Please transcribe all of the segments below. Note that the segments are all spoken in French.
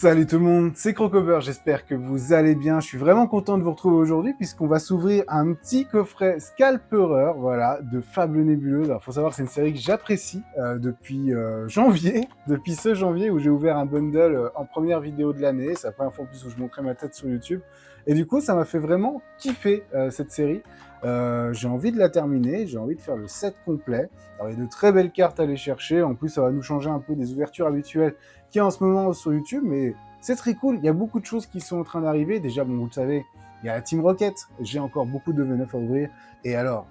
Salut tout le monde, c'est Crocober, j'espère que vous allez bien. Je suis vraiment content de vous retrouver aujourd'hui puisqu'on va s'ouvrir un petit coffret Scalperer, voilà, de Fables Nébuleuses. Alors, faut savoir que c'est une série que j'apprécie depuis janvier, depuis ce janvier où j'ai ouvert un bundle en première vidéo de l'année. C'est la première fois en plus où je montrais ma tête sur YouTube. Et du coup, ça m'a fait vraiment kiffer cette série. J'ai envie de la terminer, j'ai envie de faire le set complet. Alors, il y a de très belles cartes à aller chercher. En plus, ça va nous changer un peu des ouvertures habituelles qu'il y a en ce moment sur YouTube, mais c'est très cool. Il y a beaucoup de choses qui sont en train d'arriver. Déjà, bon, vous le savez, il y a la Team Rocket. J'ai encore beaucoup de V9 à ouvrir. Et alors,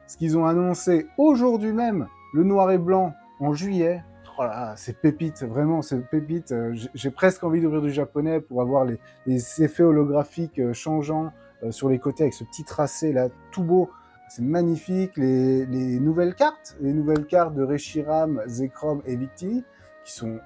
ce qu'ils ont annoncé aujourd'hui même, le noir et blanc en juillet, oh là, c'est pépite, vraiment, c'est pépite. J'ai presque envie d'ouvrir du japonais pour avoir les effets holographiques changeants sur les côtés avec ce petit tracé là, tout beau. C'est magnifique. Les nouvelles cartes de Reshiram, Zekrom et Victini, qui sont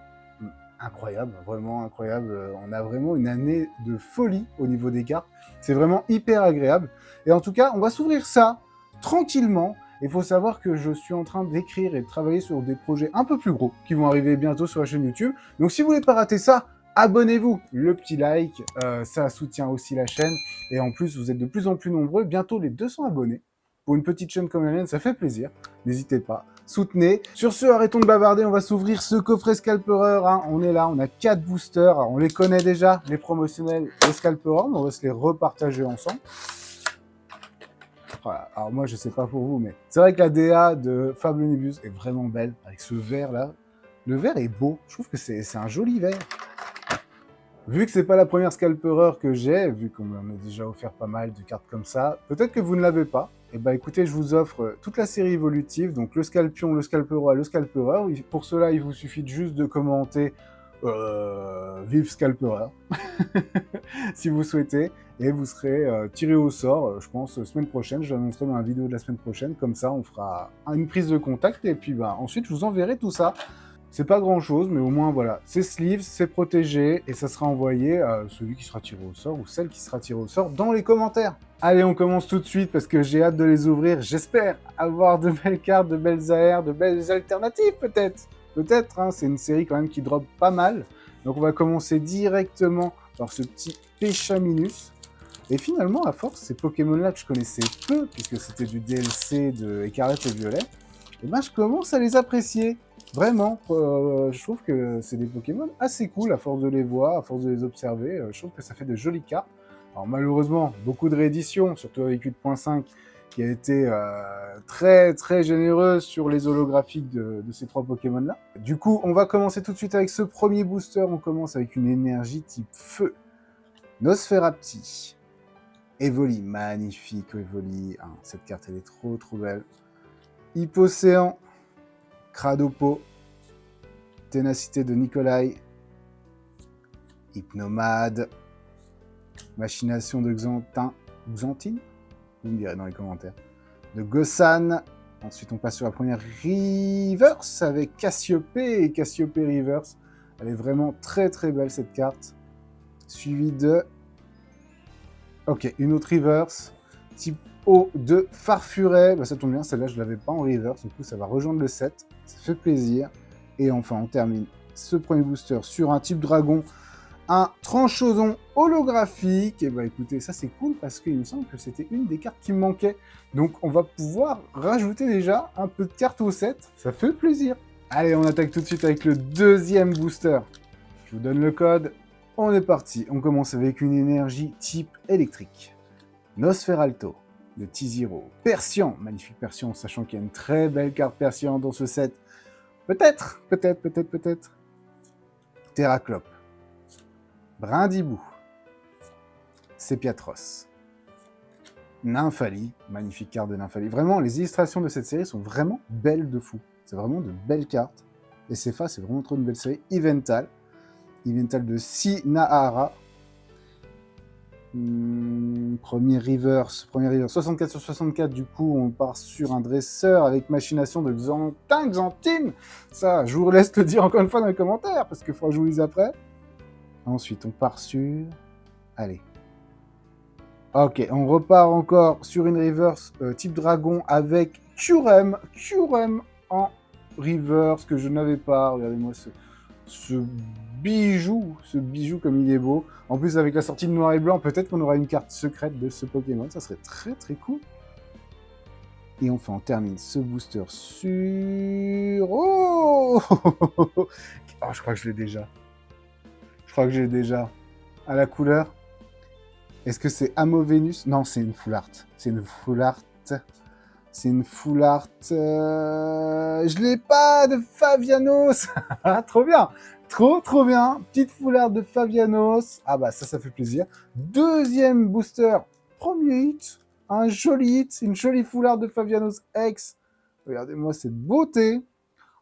incroyables, vraiment incroyables. On a vraiment une année de folie au niveau des cartes. C'est vraiment hyper agréable. Et en tout cas, on va s'ouvrir ça tranquillement. Il faut savoir que je suis en train d'écrire et de travailler sur des projets un peu plus gros qui vont arriver bientôt sur la chaîne YouTube. Donc si vous voulez pas rater ça, abonnez-vous, le petit like, ça soutient aussi la chaîne. Et en plus, vous êtes de plus en plus nombreux, bientôt les 200 abonnés. Pour une petite chaîne comme la mienne, ça fait plaisir. N'hésitez pas, soutenez. Sur ce, arrêtons de bavarder, on va s'ouvrir ce coffret Scalperer. Hein. On est là, on a 4 boosters. Alors, on les connaît déjà, les promotionnels et Scalperer, mais on va se les repartager ensemble. Voilà. Alors moi, je sais pas pour vous, mais c'est vrai que la DA de Fables Nébuleuses est vraiment belle, avec ce vert là. Le vert est beau, je trouve que c'est un joli vert. Vu que c'est pas la première Scalperer que j'ai, vu qu'on m'en a déjà offert pas mal de cartes comme ça, peut-être que vous ne l'avez pas. Et bah écoutez, je vous offre toute la série évolutive, donc le Scalpion, le Scalperoi, le Scalperer. Pour cela, il vous suffit juste de commenter Vive Scalperer, si vous souhaitez, et vous serez tiré au sort, je pense, semaine prochaine. Je l'annoncerai dans la vidéo de la semaine prochaine, comme ça on fera une prise de contact, et puis bah, ensuite je vous enverrai tout ça. C'est pas grand chose, mais au moins voilà, c'est sleeve, c'est protégé, et ça sera envoyé à celui qui sera tiré au sort, ou celle qui sera tirée au sort dans les commentaires. Allez, on commence tout de suite, parce que j'ai hâte de les ouvrir. J'espère avoir de belles cartes, de belles AR, de belles alternatives peut-être. Peut-être, hein, c'est une série quand même qui drop pas mal. Donc on va commencer directement par ce petit Péchaminus. Et finalement, à force, ces Pokémon-là que je connaissais peu, puisque c'était du DLC de Écarlate et Violet, et ben je commence à les apprécier. Vraiment, je trouve que c'est des Pokémon assez cool à force de les voir, à force de les observer. Je trouve que ça fait de jolies cartes. Alors malheureusement, beaucoup de rééditions, surtout avec 8.5, qui a été très très généreuse sur les holographiques de ces 3 Pokémon-là. Du coup, on va commencer tout de suite avec ce premier booster. On commence avec une énergie type feu. Nosferapti. Evoli, magnifique Evoli. Hein, cette carte, elle est trop trop belle. Hypocéan. Cradopo, Ténacité de Nikolai, Hypnomade, Machination de Xantine, vous me direz dans les commentaires, de Gossan. Ensuite, on passe sur la première Reverse avec Cassiopée et Cassiopée Reverse. Elle est vraiment très très belle cette carte. Suivie de... Ok, une autre Reverse, type O de Farfuret. Bah, ça tombe bien, celle-là je ne l'avais pas en Reverse, du coup ça va rejoindre le set. Ça fait plaisir. Et enfin, on termine ce premier booster sur un type dragon, un Tranchoson holographique. Et bah écoutez, ça c'est cool parce qu'il me semble que c'était une des cartes qui me manquait. Donc on va pouvoir rajouter déjà un peu de cartes au set. Ça fait plaisir. Allez, on attaque tout de suite avec le deuxième booster. Je vous donne le code. On est parti. On commence avec une énergie type électrique. Nosferalto de T0. Persian, magnifique Persian, sachant qu'il y a une très belle carte Persian dans ce set. Peut-être. Terraclope. Brindibou. Sépiatros. Nymphali. Magnifique carte de Nymphali. Vraiment, les illustrations de cette série sont vraiment belles de fou. C'est vraiment de belles cartes. Et CFA, c'est vraiment trop une belle série. Yveltal. Yveltal de Sinahara. Premier reverse, 64 sur 64, du coup on part sur un dresseur avec machination de Xantine. Ça, je vous laisse le dire encore une fois dans les commentaires, parce qu'il faudra que je vous lise après. Ensuite, on part sur... Allez. Ok, on repart encore sur une reverse type dragon avec Curem en reverse que je n'avais pas. Regardez-moi ce bijou comme il est beau. En plus, avec la sortie de noir et blanc, peut-être qu'on aura une carte secrète de ce Pokémon. Ça serait très très cool. Et enfin, on termine ce booster sur... Oh, oh, je crois que je l'ai déjà. Je crois que j'ai déjà. À la couleur. Est-ce que c'est Amovenus? Non, c'est une full art. C'est une full art. C'est une full art. Je l'ai pas de Favianos. Trop bien. Trop bien. Petite full art de Favianos. Ah bah ça fait plaisir. Deuxième booster. Premier hit. Un joli hit. Une jolie full art de Favianos X. Regardez-moi cette beauté.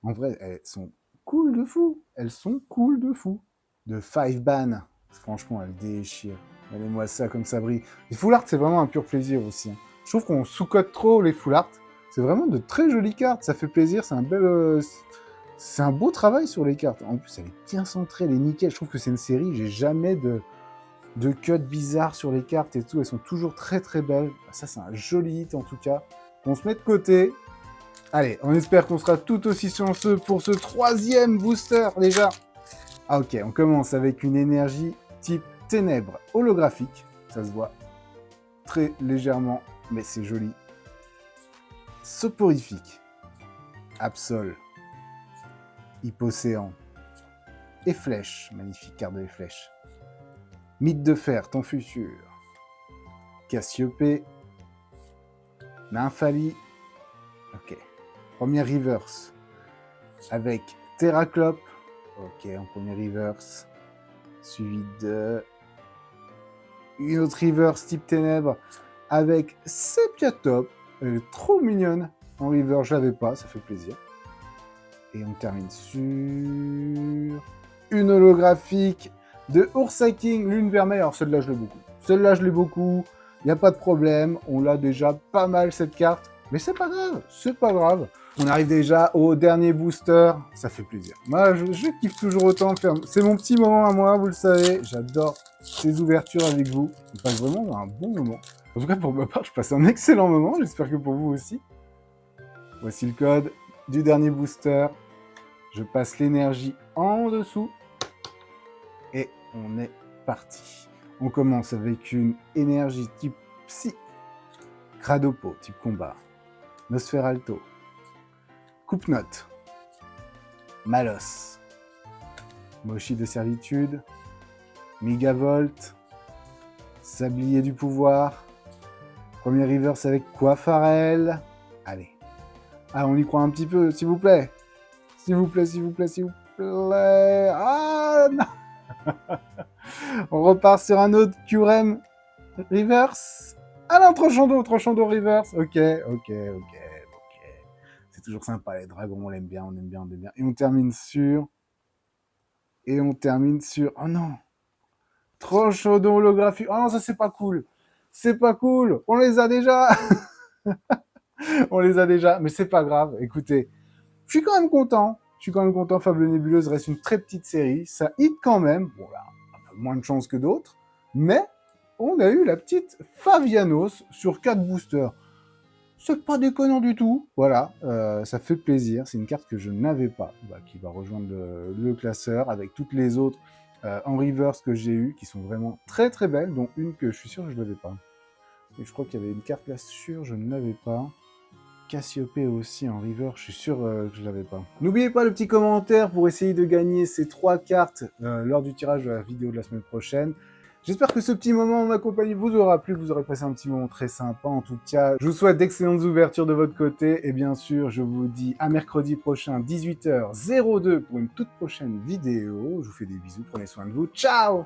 En vrai, elles sont cool de fou. Elles sont cool de fou. De 5 ban. Franchement, elles déchirent. Regardez-moi ça comme ça brille. Les full art, c'est vraiment un pur plaisir aussi. Je trouve qu'on sous-cote trop les full art. C'est vraiment de très jolies cartes. Ça fait plaisir. C'est un bel... c'est un beau travail sur les cartes. En plus, elle est bien centrée. Elle est nickel. Je trouve que c'est une série. J'ai jamais de cuts bizarres sur les cartes et tout. Elles sont toujours très très belles. Ça, c'est un joli hit en tout cas. On se met de côté. Allez, on espère qu'on sera tout aussi chanceux pour ce troisième booster déjà. Ah ok, on commence avec une énergie type ténèbres holographique. Ça se voit très légèrement, mais c'est joli. Soporifique. Absol. Hypocéan. Et flèche. Magnifique carte de flèche. Mythe de fer, ton futur. Cassiopée. Nymphalie. Ok. Première reverse. Avec Terraclope. Ok, en premier reverse. Suivi de... une autre reverse type ténèbres. Avec Sepiatop. Elle est trop mignonne. En reverse, je l'avais pas, ça fait plaisir. Et on termine sur... une holographique de Ursaking, Lune Vermeille. Alors celle-là, je l'ai beaucoup. Celle-là, je l'ai beaucoup. Il n'y a pas de problème. On l'a déjà pas mal, cette carte. Mais c'est pas grave. C'est pas grave. On arrive déjà au dernier booster. Ça fait plaisir. Moi, je kiffe toujours autant faire... C'est mon petit moment à moi, vous le savez. J'adore ces ouvertures avec vous. On passe vraiment un bon moment. En tout cas, pour ma part, je passe un excellent moment. J'espère que pour vous aussi. Voici le code du dernier booster. Je passe l'énergie en dessous. Et on est parti. On commence avec une énergie type Psy. Cradopo, type combat. Nosferalto. Coupe-note. Malos. Mochi de servitude. Megavolt. Sablier du pouvoir. Premier reverse avec Coiffarel. Allez. Ah, on y croit un petit peu, s'il vous plaît. S'il vous plaît, s'il vous plaît, s'il vous plaît. Ah, non. On repart sur un autre Curem reverse. Ah non, Trochando reverse. Ok. C'est toujours sympa, les dragons, on aime bien. Et on termine sur... Oh non. Trochando holographique. Oh non, ça c'est pas cool. C'est pas cool. On les a déjà. On les a déjà. Mais c'est pas grave. Écoutez, je suis quand même content. Fable Nébuleuse reste une très petite série. Ça hit quand même. Bon, là, un peu moins de chance que d'autres. Mais on a eu la petite Favianos sur 4 boosters. C'est pas déconnant du tout. Voilà, ça fait plaisir. C'est une carte que je n'avais pas, qui va rejoindre le classeur avec toutes les autres en reverse que j'ai eues, qui sont vraiment très très belles, dont une que je suis sûr que je ne l'avais pas. Et je crois qu'il y avait une carte là sûre, je ne l'avais pas. Cassiopée aussi en river, je suis sûr que je l'avais pas. N'oubliez pas le petit commentaire pour essayer de gagner ces 3 cartes lors du tirage de la vidéo de la semaine prochaine. J'espère que ce petit moment en ma compagnie vous aura plu, vous aurez passé un petit moment très sympa. En tout cas, je vous souhaite d'excellentes ouvertures de votre côté. Et bien sûr, je vous dis à mercredi prochain, 18h02 pour une toute prochaine vidéo. Je vous fais des bisous, prenez soin de vous. Ciao!